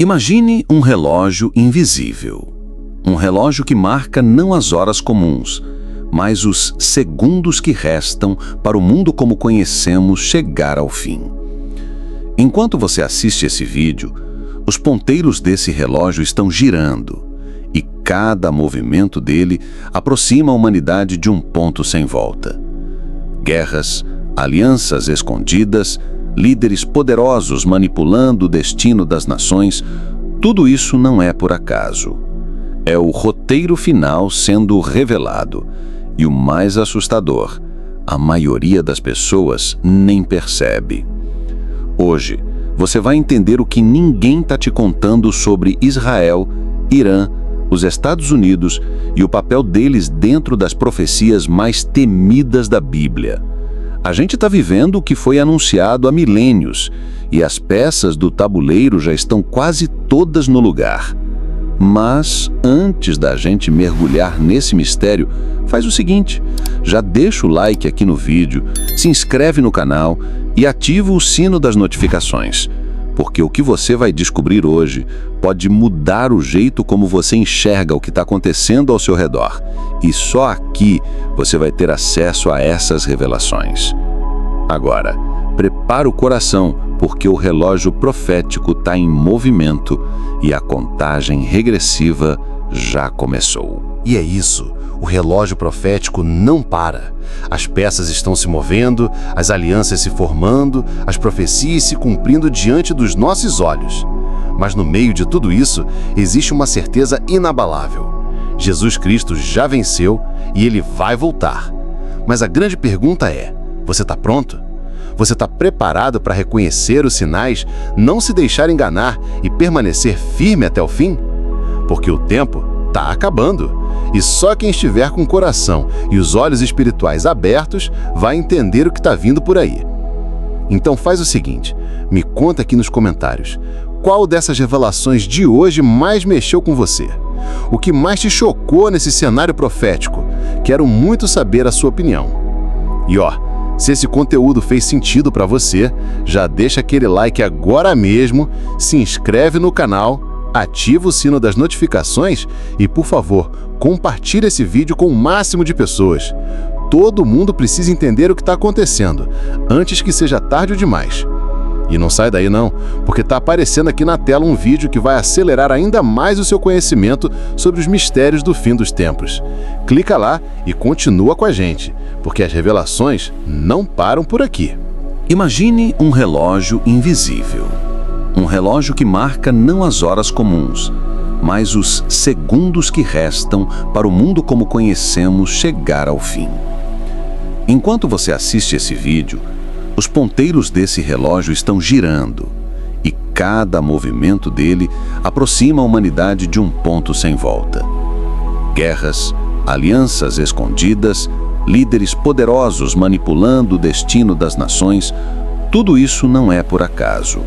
Imagine um relógio invisível. Um relógio que marca não as horas comuns, mas os segundos que restam para o mundo como conhecemos chegar ao fim. Enquanto você assiste esse vídeo, os ponteiros desse relógio estão girando, e cada movimento dele aproxima a humanidade de um ponto sem volta. Guerras, alianças escondidas, líderes poderosos manipulando o destino das nações, tudo isso não é por acaso. É o roteiro final sendo revelado, e o mais assustador, a maioria das pessoas nem percebe. Hoje, você vai entender o que ninguém está te contando sobre Israel, Irã, os Estados Unidos e o papel deles dentro das profecias mais temidas da Bíblia. A gente está vivendo o que foi anunciado há milênios e as peças do tabuleiro já estão quase todas no lugar. Mas, antes da gente mergulhar nesse mistério, faz o seguinte, já deixa o like aqui no vídeo, se inscreve no canal e ativa o sino das notificações, porque o que você vai descobrir hoje pode mudar o jeito como você enxerga o que está acontecendo ao seu redor. E só aqui você vai ter acesso a essas revelações. Agora, prepara o coração, porque o relógio profético está em movimento e a contagem regressiva já começou. E é isso, o relógio profético não para. As peças estão se movendo, as alianças se formando, as profecias se cumprindo diante dos nossos olhos. Mas no meio de tudo isso, existe uma certeza inabalável. Jesus Cristo já venceu e Ele vai voltar. Mas a grande pergunta é, você está pronto? Você está preparado para reconhecer os sinais, não se deixar enganar e permanecer firme até o fim? Porque o tempo está acabando. E só quem estiver com o coração e os olhos espirituais abertos vai entender o que está vindo por aí. Então faz o seguinte, me conta aqui nos comentários, qual dessas revelações de hoje mais mexeu com você? O que mais te chocou nesse cenário profético? Quero muito saber a sua opinião. E se esse conteúdo fez sentido para você, já deixa aquele like agora mesmo, se inscreve no canal, ativa o sino das notificações e, por favor, compartilhe esse vídeo com o máximo de pessoas. Todo mundo precisa entender o que está acontecendo, antes que seja tarde demais. E não sai daí não, porque está aparecendo aqui na tela um vídeo que vai acelerar ainda mais o seu conhecimento sobre os mistérios do fim dos tempos. Clica lá e continua com a gente, porque as revelações não param por aqui. Imagine um relógio invisível. Um relógio que marca não as horas comuns, mas os segundos que restam para o mundo como conhecemos chegar ao fim. Enquanto você assiste esse vídeo, os ponteiros desse relógio estão girando, e cada movimento dele aproxima a humanidade de um ponto sem volta. Guerras, alianças escondidas, líderes poderosos manipulando o destino das nações, tudo isso não é por acaso.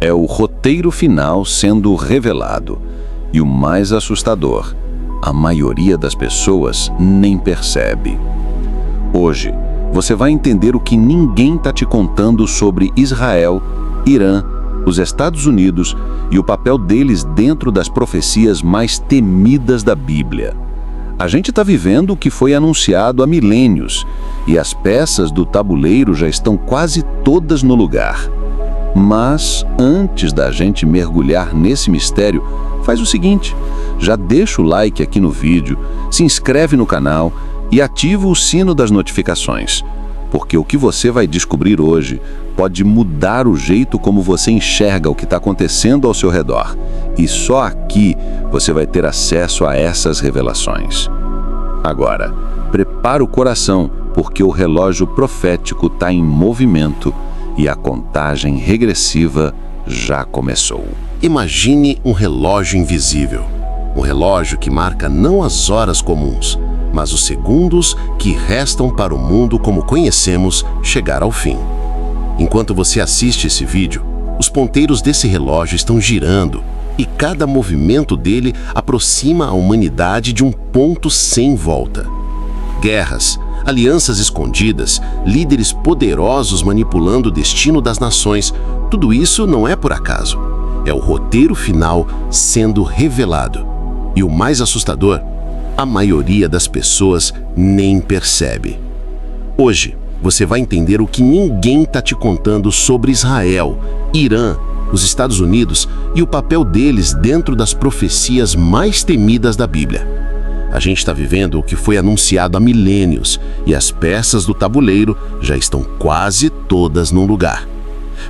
É o roteiro final sendo revelado, e o mais assustador, a maioria das pessoas nem percebe. Hoje, você vai entender o que ninguém está te contando sobre Israel, Irã, os Estados Unidos e o papel deles dentro das profecias mais temidas da Bíblia. A gente está vivendo o que foi anunciado há milênios e as peças do tabuleiro já estão quase todas no lugar. Mas, antes da gente mergulhar nesse mistério, faz o seguinte, já deixa o like aqui no vídeo, se inscreve no canal e ativa o sino das notificações, porque o que você vai descobrir hoje pode mudar o jeito como você enxerga o que está acontecendo ao seu redor. E só aqui você vai ter acesso a essas revelações. Agora, prepara o coração, porque o relógio profético está em movimento e a contagem regressiva já começou. Imagine um relógio invisível. Um relógio que marca não as horas comuns, mas os segundos que restam para o mundo como conhecemos chegar ao fim. Enquanto você assiste esse vídeo, os ponteiros desse relógio estão girando e cada movimento dele aproxima a humanidade de um ponto sem volta. Guerras, alianças escondidas, líderes poderosos manipulando o destino das nações, tudo isso não é por acaso. É o roteiro final sendo revelado. E o mais assustador, a maioria das pessoas nem percebe. Hoje, você vai entender o que ninguém está te contando sobre Israel, Irã, os Estados Unidos e o papel deles dentro das profecias mais temidas da Bíblia. A gente está vivendo o que foi anunciado há milênios e as peças do tabuleiro já estão quase todas num lugar.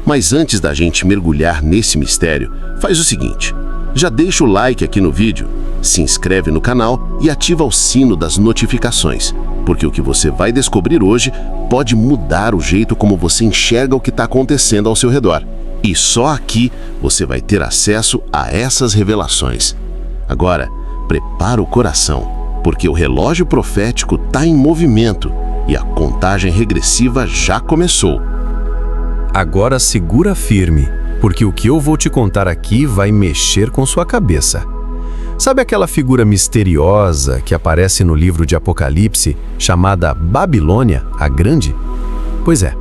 Mas antes da gente mergulhar nesse mistério, faz o seguinte: já deixa o like aqui no vídeo, se inscreve no canal e ativa o sino das notificações, porque o que você vai descobrir hoje pode mudar o jeito como você enxerga o que está acontecendo ao seu redor. E só aqui você vai ter acesso a essas revelações. Agora, prepara o coração, porque o relógio profético está em movimento e a contagem regressiva já começou. Agora segura firme, porque o que eu vou te contar aqui vai mexer com sua cabeça. Sabe aquela figura misteriosa que aparece no livro de Apocalipse, chamada Babilônia, a Grande? Pois é,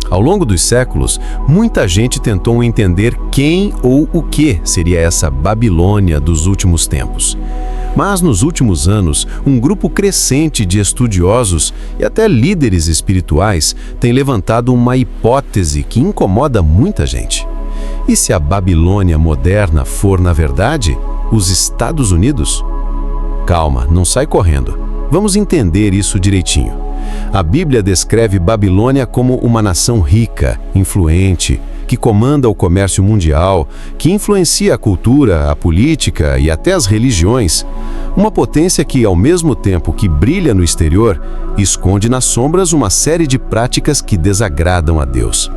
ao longo dos séculos, muita gente tentou entender quem ou o que seria essa Babilônia dos últimos tempos. Mas nos últimos anos, um grupo crescente de estudiosos e até líderes espirituais tem levantado uma hipótese que incomoda muita gente. E se a Babilônia moderna for, na verdade, os Estados Unidos? Calma, não sai correndo. Vamos entender isso direitinho. A Bíblia descreve Babilônia como uma nação rica, influente, que comanda o comércio mundial, que influencia a cultura, a política e até as religiões. Uma potência que, ao mesmo tempo que brilha no exterior, esconde nas sombras uma série de práticas que desagradam a Deus.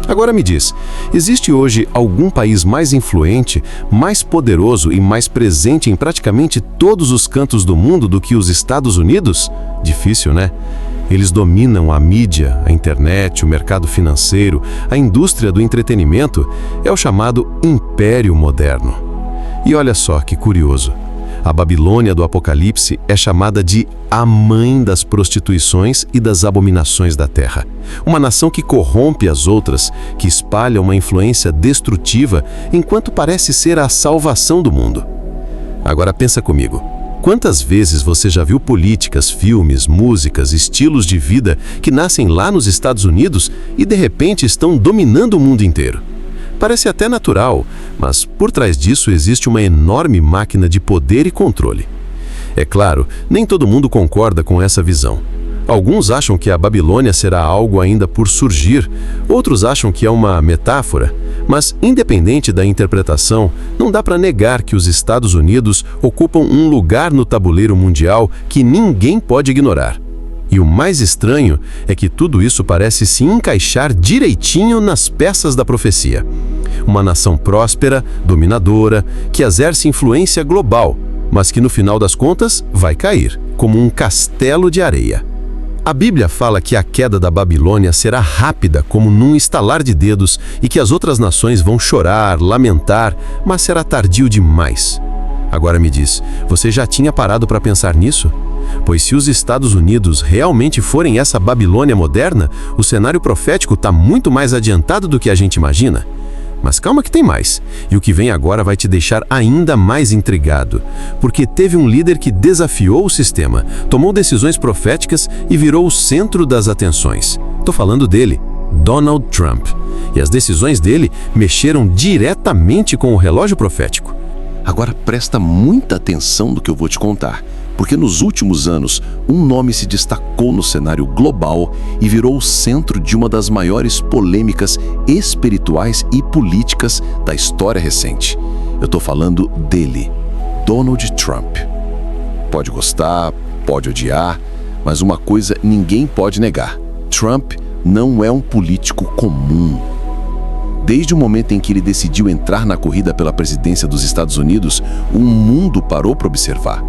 Agora me diz, existe hoje algum país mais influente, mais poderoso e mais presente em praticamente todos os cantos do mundo do que os Estados Unidos? Difícil, né? Eles dominam a mídia, a internet, o mercado financeiro, a indústria do entretenimento. É o chamado Império Moderno. E olha só que curioso. A Babilônia do Apocalipse é chamada de a mãe das prostituições e das abominações da terra. Uma nação que corrompe as outras, que espalha uma influência destrutiva, enquanto parece ser a salvação do mundo. Agora pensa comigo. Quantas vezes você já viu políticas, filmes, músicas, estilos de vida que nascem lá nos Estados Unidos e de repente estão dominando o mundo inteiro? Parece até natural, mas por trás disso existe uma enorme máquina de poder e controle. É claro, nem todo mundo concorda com essa visão. Alguns acham que a Babilônia será algo ainda por surgir, outros acham que é uma metáfora, mas independente da interpretação, não dá para negar que os Estados Unidos ocupam um lugar no tabuleiro mundial que ninguém pode ignorar. E o mais estranho é que tudo isso parece se encaixar direitinho nas peças da profecia. Uma nação próspera, dominadora, que exerce influência global, mas que no final das contas vai cair, como um castelo de areia. A Bíblia fala que a queda da Babilônia será rápida como num estalar de dedos e que as outras nações vão chorar, lamentar, mas será tardio demais. Agora me diz, você já tinha parado para pensar nisso? Pois se os Estados Unidos realmente forem essa Babilônia moderna, o cenário profético está muito mais adiantado do que a gente imagina. Mas calma que tem mais, e o que vem agora vai te deixar ainda mais intrigado, porque teve um líder que desafiou o sistema, tomou decisões proféticas e virou o centro das atenções. Tô falando dele, Donald Trump. E as decisões dele mexeram diretamente com o relógio profético. Agora presta muita atenção no que eu vou te contar, porque nos últimos anos, um nome se destacou no cenário global e virou o centro de uma das maiores polêmicas espirituais e políticas da história recente. Eu estou falando dele, Donald Trump. Pode gostar, pode odiar, mas uma coisa ninguém pode negar: Trump não é um político comum. Desde o momento em que ele decidiu entrar na corrida pela presidência dos Estados Unidos, o mundo parou para observar.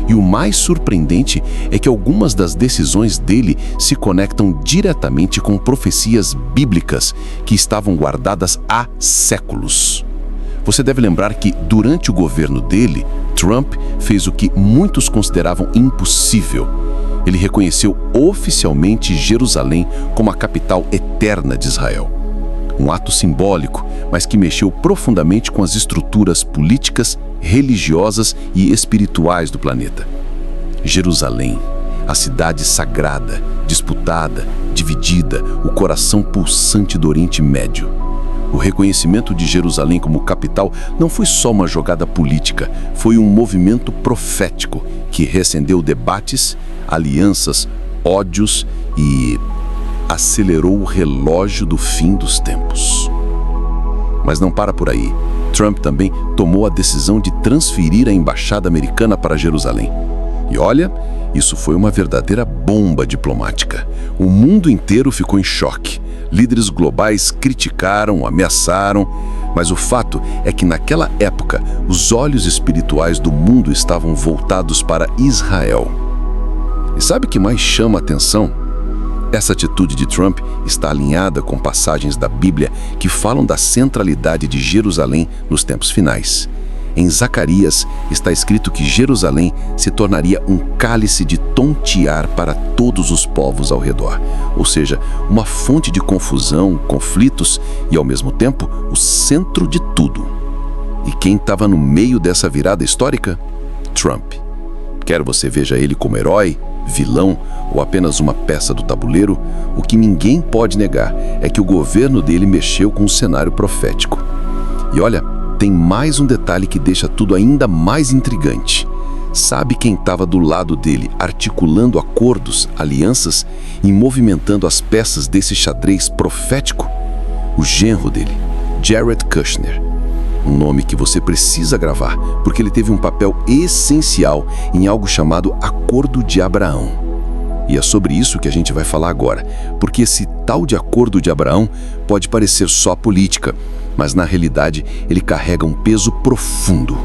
E o mais surpreendente é que algumas das decisões dele se conectam diretamente com profecias bíblicas que estavam guardadas há séculos. Você deve lembrar que, durante o governo dele, Trump fez o que muitos consideravam impossível. Ele reconheceu oficialmente Jerusalém como a capital eterna de Israel. Um ato simbólico, mas que mexeu profundamente com as estruturas políticas, religiosas e espirituais do planeta. Jerusalém, a cidade sagrada, disputada, dividida, o coração pulsante do Oriente Médio. O reconhecimento de Jerusalém como capital não foi só uma jogada política, foi um movimento profético que reacendeu debates, alianças, ódios e acelerou o relógio do fim dos tempos. Mas não para por aí. Trump também tomou a decisão de transferir a embaixada americana para Jerusalém. E olha, isso foi uma verdadeira bomba diplomática. O mundo inteiro ficou em choque. Líderes globais criticaram, ameaçaram, mas o fato é que naquela época os olhos espirituais do mundo estavam voltados para Israel. E sabe o que mais chama a atenção? Essa atitude de Trump está alinhada com passagens da Bíblia que falam da centralidade de Jerusalém nos tempos finais. Em Zacarias está escrito que Jerusalém se tornaria um cálice de tontear para todos os povos ao redor, ou seja, uma fonte de confusão, conflitos e, ao mesmo tempo, o centro de tudo. E quem estava no meio dessa virada histórica? Trump. Quer você veja ele como herói, vilão ou apenas uma peça do tabuleiro, o que ninguém pode negar é que o governo dele mexeu com o cenário profético. E olha, tem mais um detalhe que deixa tudo ainda mais intrigante. Sabe quem estava do lado dele, articulando acordos, alianças e movimentando as peças desse xadrez profético? O genro dele, Jared Kushner. Um nome que você precisa gravar, porque ele teve um papel essencial em algo chamado Acordo de Abraão. E é sobre isso que a gente vai falar agora, porque esse tal de Acordo de Abraão pode parecer só política, mas na realidade ele carrega um peso profundo,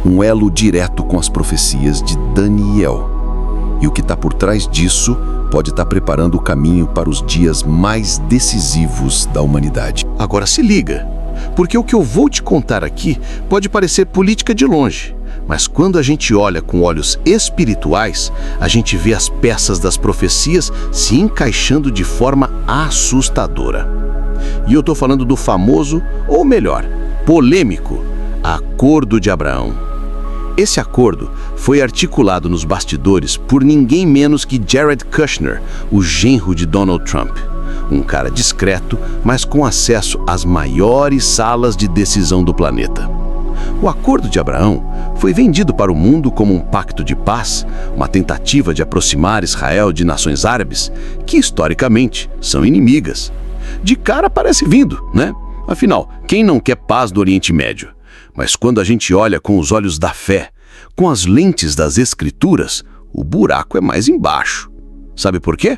um elo direto com as profecias de Daniel. E o que está por trás disso pode estar preparando o caminho para os dias mais decisivos da humanidade. Agora se liga, porque o que eu vou te contar aqui pode parecer política de longe, mas quando a gente olha com olhos espirituais, a gente vê as peças das profecias se encaixando de forma assustadora. E eu estou falando do famoso, ou melhor, polêmico, Acordo de Abraão. Esse acordo foi articulado nos bastidores por ninguém menos que Jared Kushner, o genro de Donald Trump. Um cara discreto, mas com acesso às maiores salas de decisão do planeta. O Acordo de Abraão foi vendido para o mundo como um pacto de paz, uma tentativa de aproximar Israel de nações árabes, que historicamente são inimigas. De cara parece vindo, né? Afinal, quem não quer paz do Oriente Médio? Mas quando a gente olha com os olhos da fé, com as lentes das Escrituras, o buraco é mais embaixo. Sabe por quê?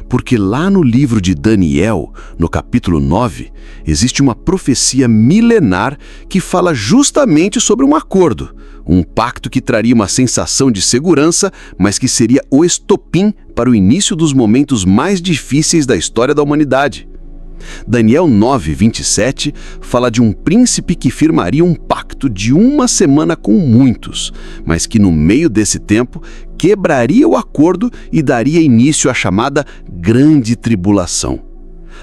Porque lá no livro de Daniel, no capítulo 9, existe uma profecia milenar que fala justamente sobre um acordo, um pacto que traria uma sensação de segurança, mas que seria o estopim para o início dos momentos mais difíceis da história da humanidade. Daniel 9:27 fala de um príncipe que firmaria um pacto de uma semana com muitos, mas que no meio desse tempo quebraria o acordo e daria início à chamada Grande Tribulação.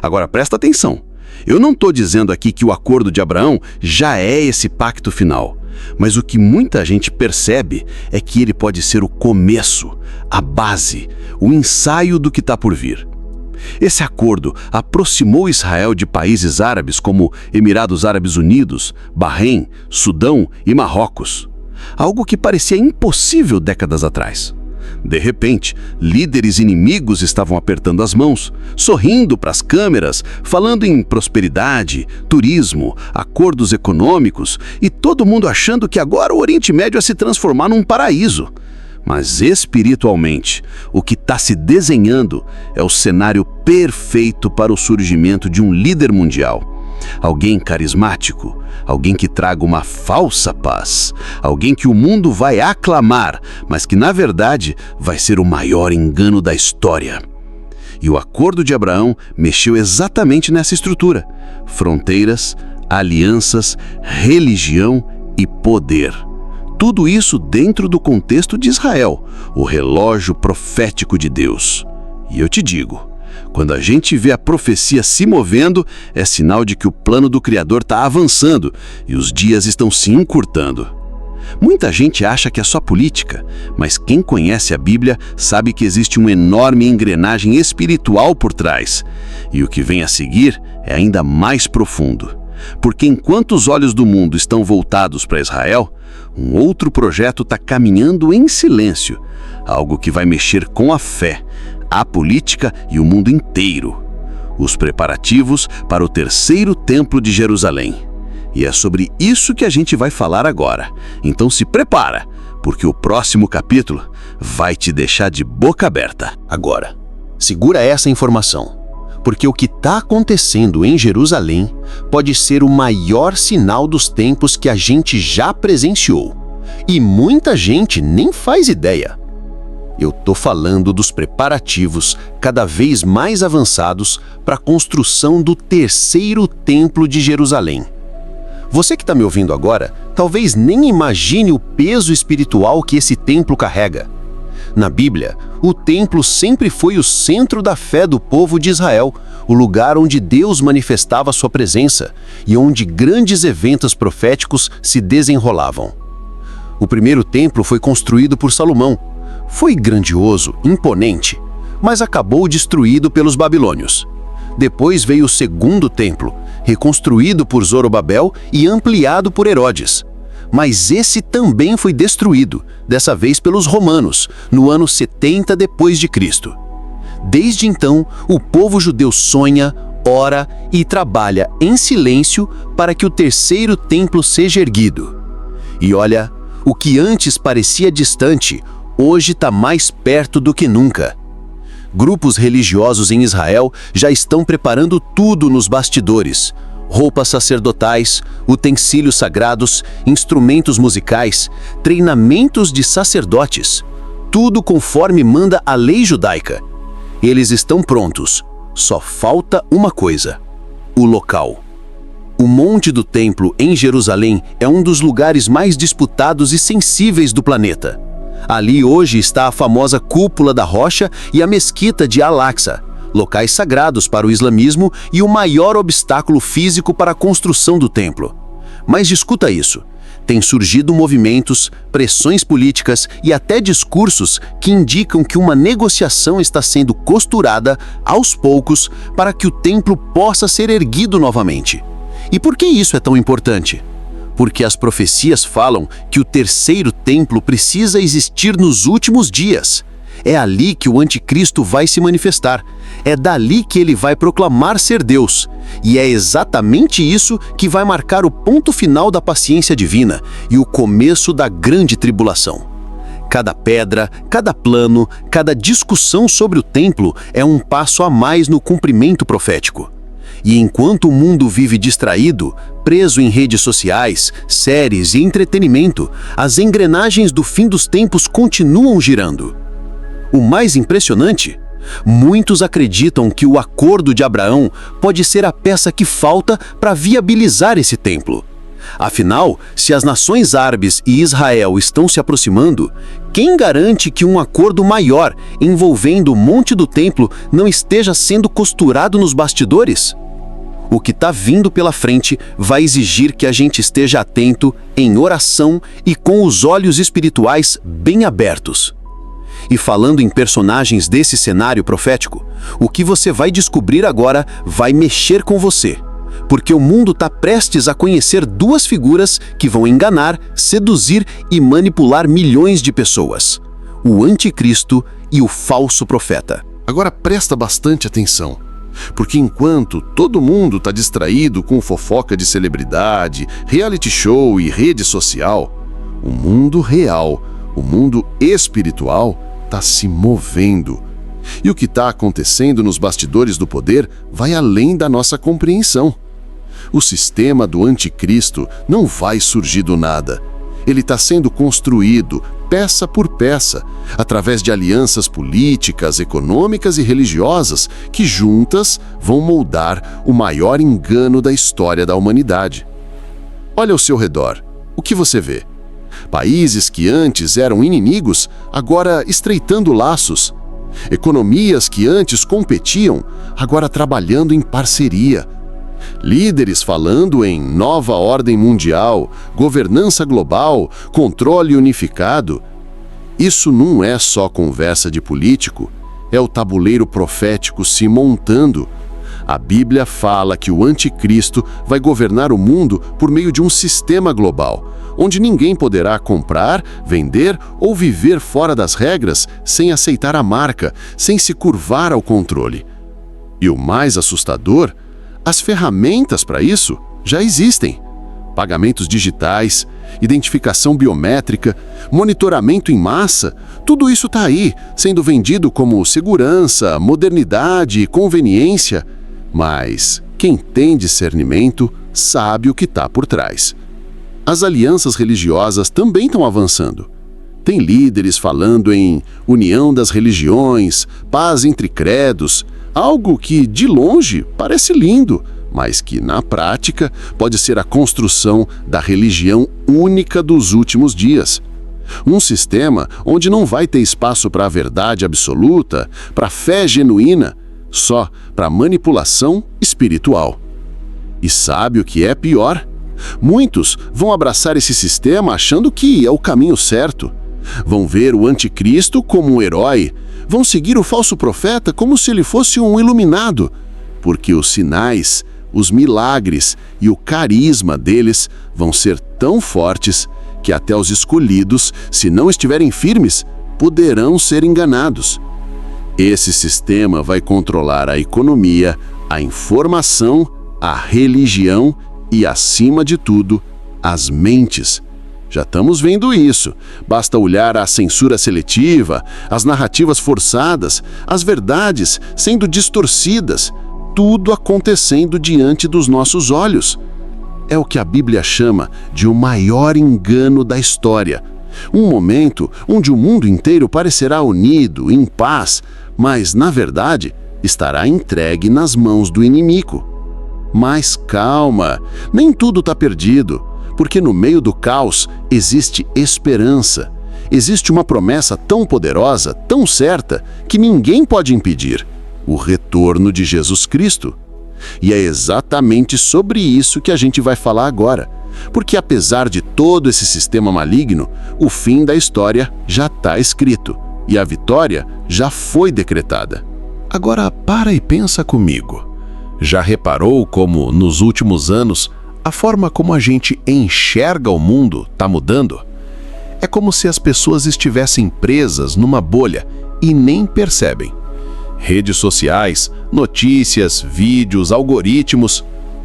Agora presta atenção, eu não estou dizendo aqui que o Acordo de Abraão já é esse pacto final, mas o que muita gente percebe é que ele pode ser o começo, a base, o ensaio do que está por vir. Esse acordo aproximou Israel de países árabes como Emirados Árabes Unidos, Bahrein, Sudão e Marrocos. Algo que parecia impossível décadas atrás. De repente, líderes inimigos estavam apertando as mãos, sorrindo para as câmeras, falando em prosperidade, turismo, acordos econômicos e todo mundo achando que agora o Oriente Médio ia se transformar num paraíso. Mas espiritualmente, o que está se desenhando é o cenário perfeito para o surgimento de um líder mundial. Alguém carismático, alguém que traga uma falsa paz, alguém que o mundo vai aclamar, mas que na verdade vai ser o maior engano da história. E o Acordo de Abraão mexeu exatamente nessa estrutura: fronteiras, alianças, religião e poder. Tudo isso dentro do contexto de Israel, o relógio profético de Deus. E eu te digo, Quando a gente vê a profecia se movendo, é sinal de que o plano do Criador está avançando e os dias estão se encurtando. Muita gente acha que é só política, mas quem conhece a Bíblia sabe que existe uma enorme engrenagem espiritual por trás. E o que vem a seguir é ainda mais profundo. Porque enquanto os olhos do mundo estão voltados para Israel, um outro projeto está caminhando em silêncio, algo que vai mexer com a fé, a política e o mundo inteiro. Os preparativos para o terceiro templo de Jerusalém. E é sobre isso que a gente vai falar agora. Então se prepara, porque o próximo capítulo vai te deixar de boca aberta. Agora, segura essa informação, porque o que está acontecendo em Jerusalém pode ser o maior sinal dos tempos que a gente já presenciou. E muita gente nem faz ideia. Eu tô falando dos preparativos cada vez mais avançados para a construção do terceiro templo de Jerusalém. Você que está me ouvindo agora, talvez nem imagine o peso espiritual que esse templo carrega. Na Bíblia, o templo sempre foi o centro da fé do povo de Israel, o lugar onde Deus manifestava sua presença e onde grandes eventos proféticos se desenrolavam. O primeiro templo foi construído por Salomão. Foi grandioso, imponente, mas acabou destruído pelos babilônios. Depois veio o segundo templo, reconstruído por Zorobabel e ampliado por Herodes. Mas esse também foi destruído, dessa vez pelos romanos, no ano 70 depois de Cristo. Desde então, o povo judeu sonha, ora e trabalha em silêncio para que o terceiro templo seja erguido. E olha, o que antes parecia distante, hoje está mais perto do que nunca. Grupos religiosos em Israel já estão preparando tudo nos bastidores. Roupas sacerdotais, utensílios sagrados, instrumentos musicais, treinamentos de sacerdotes. Tudo conforme manda a lei judaica. Eles estão prontos. Só falta uma coisa: o local. O Monte do Templo em Jerusalém é um dos lugares mais disputados e sensíveis do planeta. Ali hoje está a famosa Cúpula da Rocha e a Mesquita de Al-Aqsa, locais sagrados para o islamismo e o maior obstáculo físico para a construção do templo. Mas escuta isso, tem surgido movimentos, pressões políticas e até discursos que indicam que uma negociação está sendo costurada aos poucos para que o templo possa ser erguido novamente. E por que isso é tão importante? Porque as profecias falam que o terceiro templo precisa existir nos últimos dias. É ali que o anticristo vai se manifestar. É dali que ele vai proclamar ser Deus. E é exatamente isso que vai marcar o ponto final da paciência divina e o começo da grande tribulação. Cada pedra, cada plano, cada discussão sobre o templo é um passo a mais no cumprimento profético. E enquanto o mundo vive distraído, preso em redes sociais, séries e entretenimento, as engrenagens do fim dos tempos continuam girando. O mais impressionante? Muitos acreditam que o Acordo de Abraão pode ser a peça que falta para viabilizar esse templo. Afinal, se as nações árabes e Israel estão se aproximando, quem garante que um acordo maior envolvendo o Monte do Templo não esteja sendo costurado nos bastidores? O que está vindo pela frente vai exigir que a gente esteja atento, em oração e com os olhos espirituais bem abertos. E falando em personagens desse cenário profético, o que você vai descobrir agora vai mexer com você. Porque o mundo está prestes a conhecer duas figuras que vão enganar, seduzir e manipular milhões de pessoas: o anticristo e o falso profeta. Agora presta bastante atenção, porque enquanto todo mundo está distraído com fofoca de celebridade, reality show e rede social, o mundo real, o mundo espiritual, está se movendo. E o que está acontecendo nos bastidores do poder vai além da nossa compreensão. O sistema do anticristo não vai surgir do nada. Ele está sendo construído, peça por peça, através de alianças políticas, econômicas e religiosas que juntas vão moldar o maior engano da história da humanidade. Olha ao seu redor. O que você vê? Países que antes eram inimigos, agora estreitando laços. Economias que antes competiam, agora trabalhando em parceria. Líderes falando em nova ordem mundial, governança global, controle unificado. Isso não é só conversa de político, é o tabuleiro profético se montando. A Bíblia fala que o anticristo vai governar o mundo por meio de um sistema global, onde ninguém poderá comprar, vender ou viver fora das regras sem aceitar a marca, sem se curvar ao controle. E o mais assustador, as ferramentas para isso já existem. Pagamentos digitais, identificação biométrica, monitoramento em massa, tudo isso está aí, sendo vendido como segurança, modernidade e conveniência. Mas quem tem discernimento sabe o que está por trás. As alianças religiosas também estão avançando. Tem líderes falando em união das religiões, paz entre credos, algo que, de longe, parece lindo, mas que, na prática, pode ser a construção da religião única dos últimos dias. Um sistema onde não vai ter espaço para a verdade absoluta, para a fé genuína, só para manipulação espiritual. E sabe o que é pior? Muitos vão abraçar esse sistema achando que é o caminho certo. Vão ver o anticristo como um herói, vão seguir o falso profeta como se ele fosse um iluminado, porque os sinais, os milagres e o carisma deles vão ser tão fortes que até os escolhidos, se não estiverem firmes, poderão ser enganados. Esse sistema vai controlar a economia, a informação, a religião e, acima de tudo, as mentes. Já estamos vendo isso. Basta olhar a censura seletiva, as narrativas forçadas, as verdades sendo distorcidas, tudo acontecendo diante dos nossos olhos. É o que a Bíblia chama de o maior engano da história. Um momento onde o mundo inteiro parecerá unido, em paz, mas, na verdade, estará entregue nas mãos do inimigo. Mas calma, nem tudo está perdido, porque no meio do caos existe esperança. Existe uma promessa tão poderosa, tão certa, que ninguém pode impedir: o retorno de Jesus Cristo. E é exatamente sobre isso que a gente vai falar agora, porque apesar de todo esse sistema maligno, o fim da história já está escrito e a vitória já foi decretada. Agora para e pensa comigo. Já reparou como, nos últimos anos, a forma como a gente enxerga o mundo está mudando? É como se as pessoas estivessem presas numa bolha e nem percebem. Redes sociais, notícias, vídeos, algoritmos,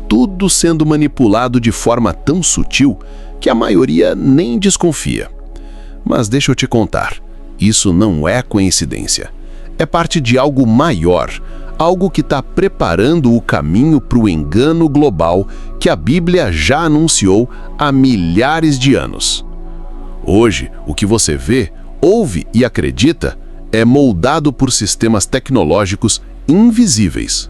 tudo sendo manipulado de forma tão sutil que a maioria nem desconfia. Mas deixa eu te contar, isso não é coincidência. É parte de algo maior, algo que está preparando o caminho para o engano global que a Bíblia já anunciou há milhares de anos. Hoje, o que você vê, ouve e acredita é moldado por sistemas tecnológicos invisíveis.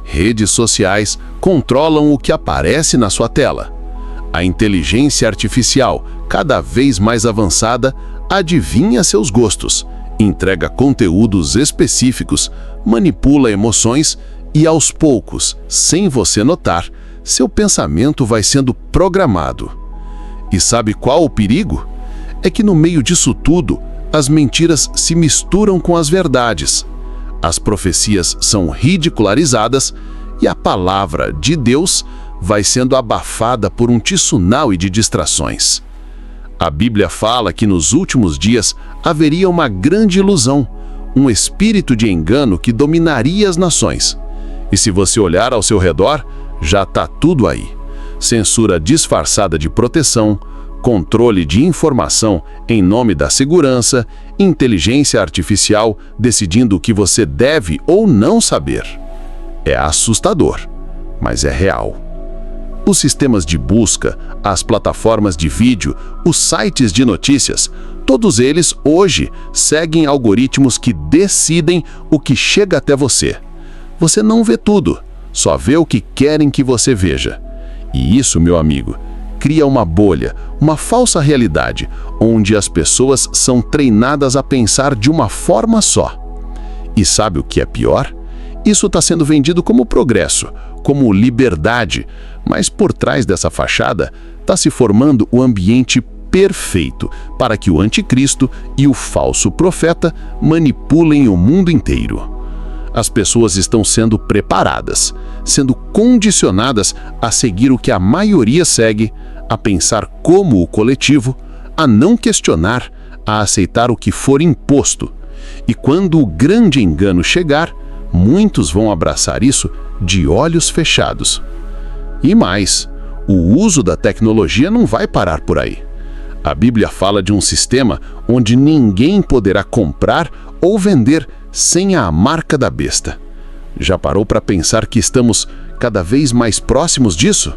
Redes sociais controlam o que aparece na sua tela. A inteligência artificial, cada vez mais avançada, adivinha seus gostos, entrega conteúdos específicos, manipula emoções e, aos poucos, sem você notar, seu pensamento vai sendo programado. E sabe qual o perigo? É que no meio disso tudo, as mentiras se misturam com as verdades. As profecias são ridicularizadas e a palavra de Deus vai sendo abafada por um tsunami de distrações. A Bíblia fala que nos últimos dias haveria uma grande ilusão, um espírito de engano que dominaria as nações. E se você olhar ao seu redor, já está tudo aí. Censura disfarçada de proteção, controle de informação em nome da segurança, inteligência artificial decidindo o que você deve ou não saber. É assustador, mas é real. Os sistemas de busca, as plataformas de vídeo, os sites de notícias, todos eles hoje seguem algoritmos que decidem o que chega até você. Você não vê tudo, só vê o que querem que você veja. E isso, meu amigo, cria uma bolha, uma falsa realidade, onde as pessoas são treinadas a pensar de uma forma só. E sabe o que é pior? Isso está sendo vendido como progresso, como liberdade, mas por trás dessa fachada está se formando o ambiente perfeito para que o anticristo e o falso profeta manipulem o mundo inteiro. As pessoas estão sendo preparadas, sendo condicionadas a seguir o que a maioria segue, a pensar como o coletivo, a não questionar, a aceitar o que for imposto. E quando o grande engano chegar, muitos vão abraçar isso de olhos fechados. E mais, o uso da tecnologia não vai parar por aí. A Bíblia fala de um sistema onde ninguém poderá comprar ou vender sem a marca da besta. Já parou para pensar que estamos cada vez mais próximos disso?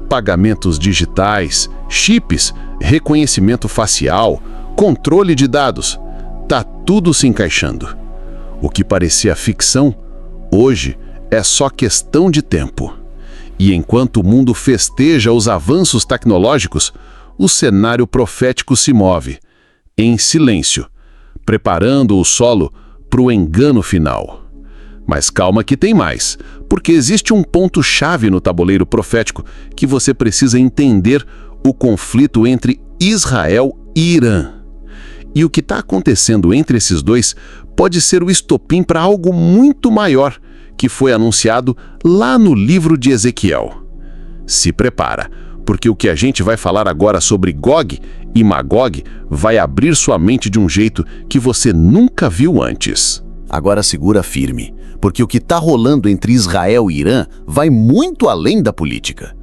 Pagamentos digitais, chips, reconhecimento facial, controle de dados. Tá tudo se encaixando. O que parecia ficção, hoje é só questão de tempo. E enquanto o mundo festeja os avanços tecnológicos, o cenário profético se move, em silêncio, preparando o solo para o engano final. Mas calma que tem mais, porque existe um ponto-chave no tabuleiro profético que você precisa entender: o conflito entre Israel e Irã. E o que está acontecendo entre esses dois pode ser o estopim para algo muito maior, que foi anunciado lá no livro de Ezequiel. Se prepara, porque o que a gente vai falar agora sobre Gog e Magog vai abrir sua mente de um jeito que você nunca viu antes. Agora segura firme, porque o que está rolando entre Israel e Irã vai muito além da política.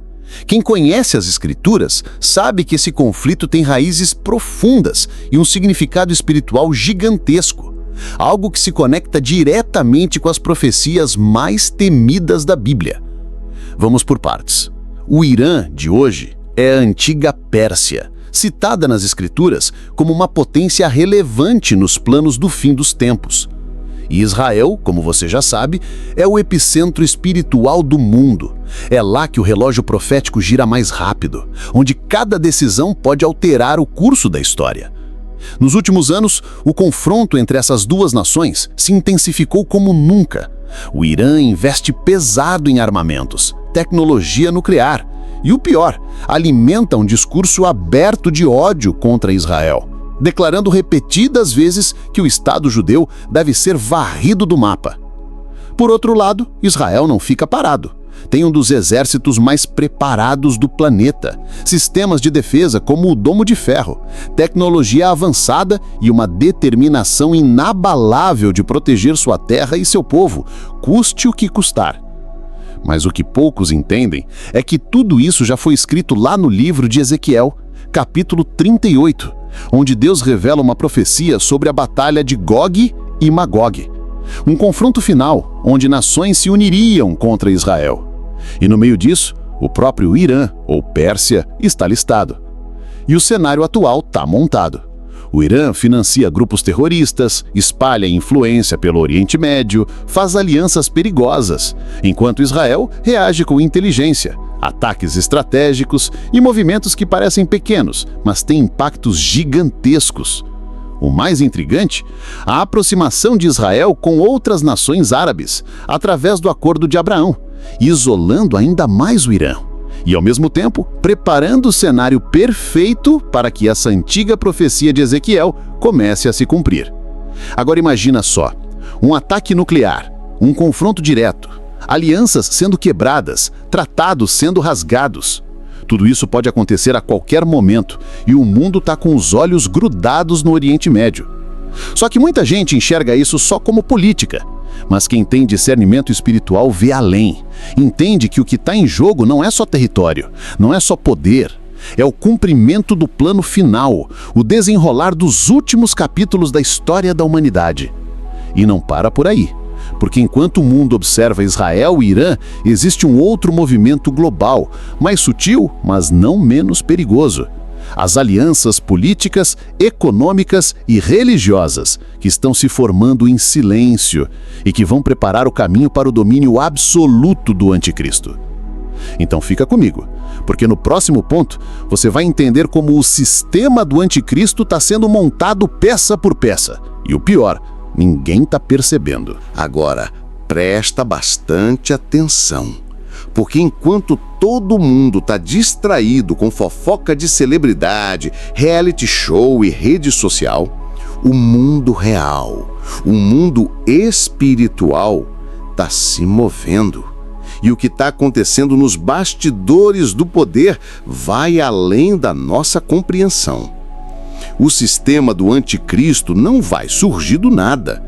Quem conhece as Escrituras sabe que esse conflito tem raízes profundas e um significado espiritual gigantesco, algo que se conecta diretamente com as profecias mais temidas da Bíblia. Vamos por partes. O Irã de hoje é a antiga Pérsia, citada nas Escrituras como uma potência relevante nos planos do fim dos tempos. E Israel, como você já sabe, é o epicentro espiritual do mundo. É lá que o relógio profético gira mais rápido, onde cada decisão pode alterar o curso da história. Nos últimos anos, o confronto entre essas duas nações se intensificou como nunca. O Irã investe pesado em armamentos, tecnologia nuclear e, o pior, alimenta um discurso aberto de ódio contra Israel, declarando repetidas vezes que o Estado judeu deve ser varrido do mapa. Por outro lado, Israel não fica parado. Tem um dos exércitos mais preparados do planeta, sistemas de defesa como o Domo de Ferro, tecnologia avançada e uma determinação inabalável de proteger sua terra e seu povo, custe o que custar. Mas o que poucos entendem é que tudo isso já foi escrito lá no livro de Ezequiel, capítulo 38, onde Deus revela uma profecia sobre a batalha de Gog e Magog. Um confronto final, onde nações se uniriam contra Israel. E no meio disso, o próprio Irã, ou Pérsia, está listado. E o cenário atual está montado. O Irã financia grupos terroristas, espalha influência pelo Oriente Médio, faz alianças perigosas, enquanto Israel reage com inteligência, ataques estratégicos e movimentos que parecem pequenos, mas têm impactos gigantescos. O mais intrigante, a aproximação de Israel com outras nações árabes, através do Acordo de Abraão, isolando ainda mais o Irã, e ao mesmo tempo preparando o cenário perfeito para que essa antiga profecia de Ezequiel comece a se cumprir. Agora imagina só, um ataque nuclear, um confronto direto, alianças sendo quebradas, tratados sendo rasgados. Tudo isso pode acontecer a qualquer momento e o mundo está com os olhos grudados no Oriente Médio. Só que muita gente enxerga isso só como política, mas quem tem discernimento espiritual vê além. Entende que o que está em jogo não é só território, não é só poder, é o cumprimento do plano final, o desenrolar dos últimos capítulos da história da humanidade. E não para por aí. Porque enquanto o mundo observa Israel e Irã, existe um outro movimento global, mais sutil, mas não menos perigoso. As alianças políticas, econômicas e religiosas que estão se formando em silêncio e que vão preparar o caminho para o domínio absoluto do anticristo. Então fica comigo, porque no próximo ponto você vai entender como o sistema do anticristo está sendo montado peça por peça. E o pior, ninguém está percebendo. Agora, presta bastante atenção, porque enquanto todo mundo está distraído com fofoca de celebridade, reality show e rede social, o mundo real, o mundo espiritual está se movendo. E o que está acontecendo nos bastidores do poder vai além da nossa compreensão. O sistema do anticristo não vai surgir do nada.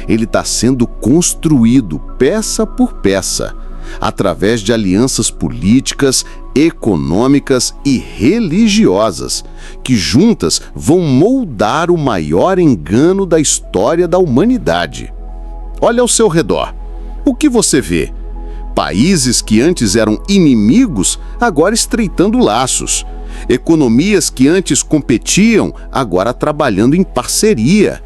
Ele está sendo construído peça por peça, através de alianças políticas, econômicas e religiosas, que juntas vão moldar o maior engano da história da humanidade. Olha ao seu redor. O que você vê? Países que antes eram inimigos, agora estreitando laços. Economias que antes competiam, agora trabalhando em parceria.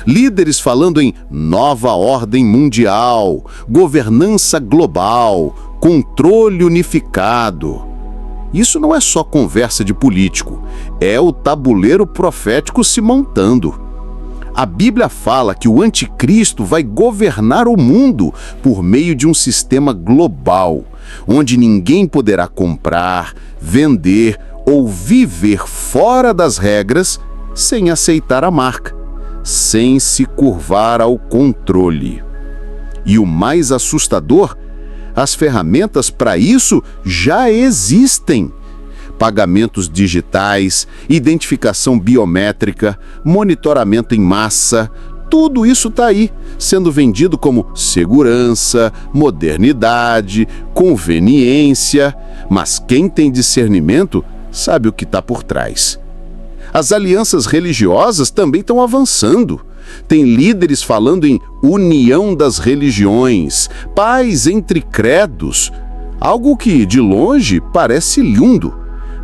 Líderes falando em nova ordem mundial, governança global, controle unificado. Isso não é só conversa de político, é o tabuleiro profético se montando. A Bíblia fala que o anticristo vai governar o mundo por meio de um sistema global, onde ninguém poderá comprar, vender ou viver fora das regras sem aceitar a marca, sem se curvar ao controle. E o mais assustador, as ferramentas para isso já existem. Pagamentos digitais, identificação biométrica, monitoramento em massa, tudo isso está aí, sendo vendido como segurança, modernidade, conveniência, mas quem tem discernimento sabe o que está por trás. As alianças religiosas também estão avançando. Tem líderes falando em união das religiões, paz entre credos, algo que, de longe, parece lindo,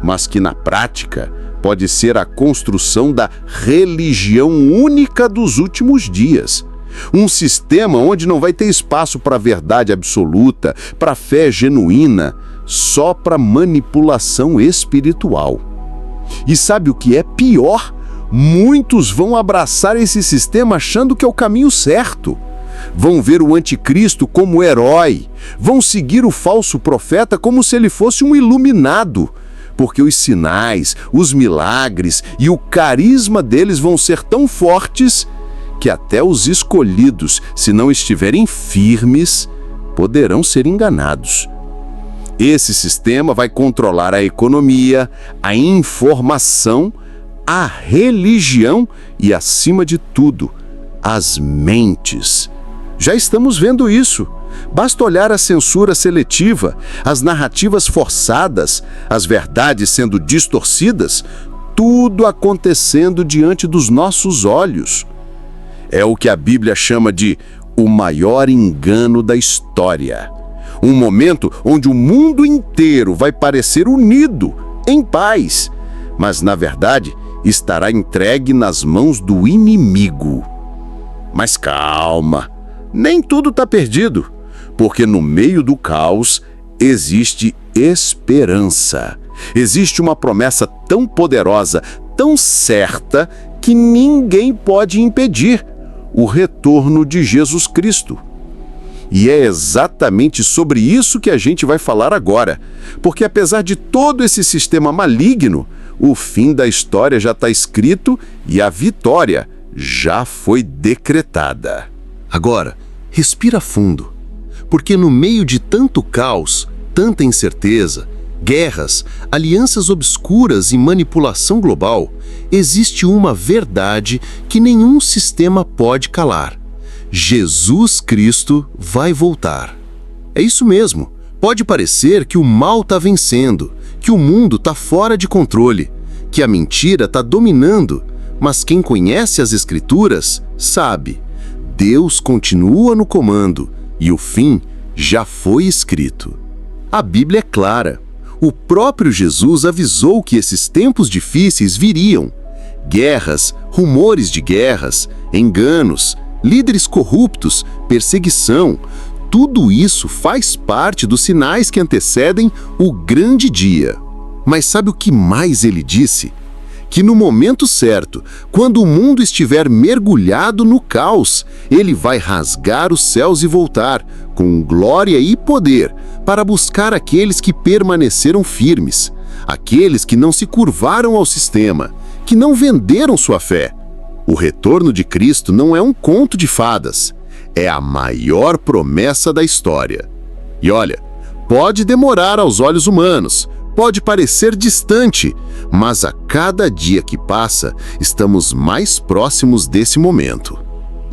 mas que, na prática, pode ser a construção da religião única dos últimos dias. Um sistema onde não vai ter espaço para a verdade absoluta, para a fé genuína, só para manipulação espiritual. E sabe o que é pior? Muitos vão abraçar esse sistema achando que é o caminho certo. Vão ver o anticristo como herói, vão seguir o falso profeta como se ele fosse um iluminado, porque os sinais, os milagres e o carisma deles vão ser tão fortes que até os escolhidos, se não estiverem firmes, poderão ser enganados. Esse sistema vai controlar a economia, a informação, a religião e, acima de tudo, as mentes. Já estamos vendo isso. Basta olhar a censura seletiva, as narrativas forçadas, as verdades sendo distorcidas, tudo acontecendo diante dos nossos olhos. É o que a Bíblia chama de o maior engano da história. Um momento onde o mundo inteiro vai parecer unido, em paz, mas, na verdade, estará entregue nas mãos do inimigo. Mas calma, nem tudo está perdido, porque no meio do caos existe esperança. Existe uma promessa tão poderosa, tão certa, que ninguém pode impedir: o retorno de Jesus Cristo. E é exatamente sobre isso que a gente vai falar agora, porque apesar de todo esse sistema maligno, o fim da história já está escrito e a vitória já foi decretada. Agora, respira fundo, porque no meio de tanto caos, tanta incerteza, guerras, alianças obscuras e manipulação global, existe uma verdade que nenhum sistema pode calar: Jesus Cristo vai voltar. É isso mesmo. Pode parecer que o mal está vencendo, que o mundo está fora de controle, que a mentira está dominando, mas quem conhece as Escrituras sabe: Deus continua no comando e o fim já foi escrito. A Bíblia é clara. O próprio Jesus avisou que esses tempos difíceis viriam. Guerras, rumores de guerras, enganos, líderes corruptos, perseguição, tudo isso faz parte dos sinais que antecedem o grande dia. Mas sabe o que mais ele disse? que no momento certo, quando o mundo estiver mergulhado no caos, ele vai rasgar os céus e voltar, com glória e poder, para buscar aqueles que permaneceram firmes, aqueles que não se curvaram ao sistema, que não venderam sua fé. O retorno de Cristo não é um conto de fadas, é a maior promessa da história. E olha, pode demorar aos olhos humanos, pode parecer distante, mas a cada dia que passa, estamos mais próximos desse momento.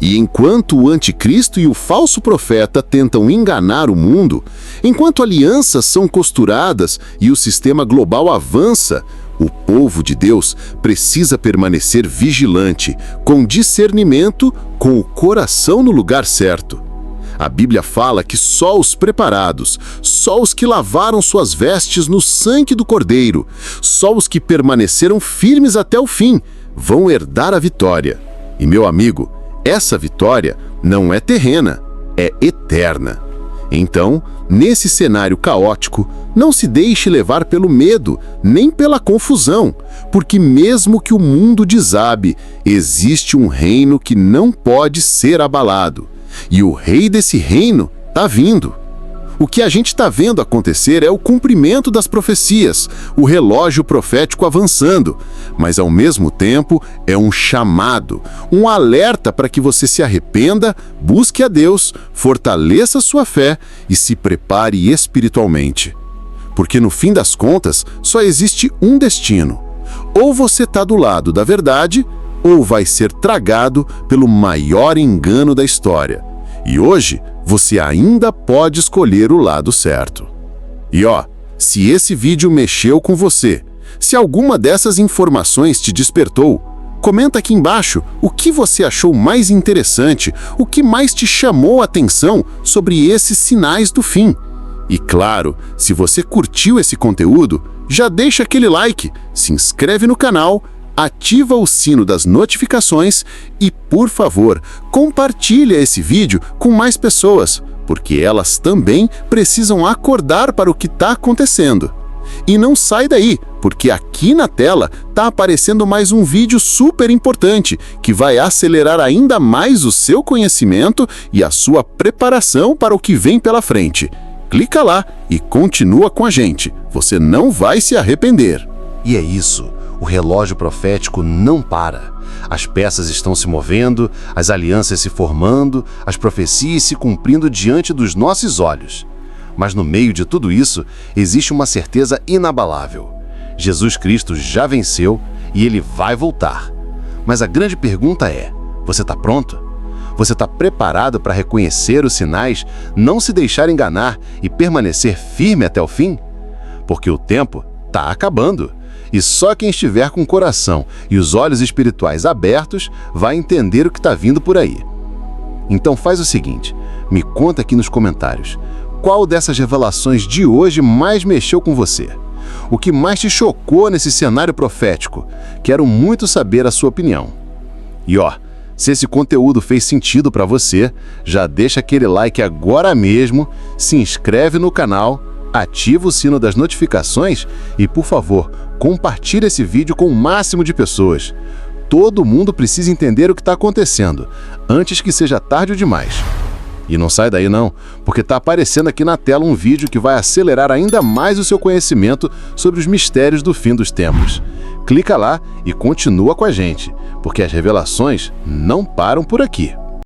E enquanto o anticristo e o falso profeta tentam enganar o mundo, enquanto alianças são costuradas e o sistema global avança, o povo de Deus precisa permanecer vigilante, com discernimento, com o coração no lugar certo. A Bíblia fala que só os preparados, só os que lavaram suas vestes no sangue do Cordeiro, só os que permaneceram firmes até o fim, vão herdar a vitória. E, meu amigo, essa vitória não é terrena, é eterna. Então, nesse cenário caótico, não se deixe levar pelo medo, nem pela confusão, porque mesmo que o mundo desabe, existe um reino que não pode ser abalado. E o rei desse reino está vindo. O que a gente está vendo acontecer é o cumprimento das profecias, o relógio profético avançando, mas ao mesmo tempo é um chamado, um alerta para que você se arrependa, busque a Deus, fortaleça sua fé e se prepare espiritualmente. Porque no fim das contas só existe um destino. Ou você está do lado da verdade, ou vai ser tragado pelo maior engano da história. E hoje, você ainda pode escolher o lado certo. E ó, se esse vídeo mexeu com você, se alguma dessas informações te despertou, comenta aqui embaixo o que você achou mais interessante, o que mais te chamou a atenção sobre esses sinais do fim. E claro, se você curtiu esse conteúdo, já deixa aquele like, se inscreve no canal, ativa o sino das notificações e, por favor, compartilha esse vídeo com mais pessoas, porque elas também precisam acordar para o que está acontecendo. E não sai daí, porque aqui na tela está aparecendo mais um vídeo super importante que vai acelerar ainda mais o seu conhecimento e a sua preparação para o que vem pela frente. Clica lá e continua com a gente, você não vai se arrepender. E é isso. O relógio profético não para. As peças estão se movendo, as alianças se formando, as profecias se cumprindo diante dos nossos olhos. Mas no meio de tudo isso, existe uma certeza inabalável. Jesus Cristo já venceu e ele vai voltar. Mas a grande pergunta é: você está pronto? Você está preparado para reconhecer os sinais, não se deixar enganar e permanecer firme até o fim? Porque o tempo está acabando. E só quem estiver com o coração e os olhos espirituais abertos vai entender o que está vindo por aí. Então faz o seguinte, me conta aqui nos comentários, qual dessas revelações de hoje mais mexeu com você? O que mais te chocou nesse cenário profético? Quero muito saber a sua opinião. E ó, se esse conteúdo fez sentido para você, já deixa aquele like agora mesmo, se inscreve no canal, ativa o sino das notificações e, por favor, compartilhe esse vídeo com o máximo de pessoas. Todo mundo precisa entender o que está acontecendo, antes que seja tarde ou demais. E não sai daí não, porque está aparecendo aqui na tela um vídeo que vai acelerar ainda mais o seu conhecimento sobre os mistérios do fim dos tempos. Clica lá e continua com a gente, porque as revelações não param por aqui.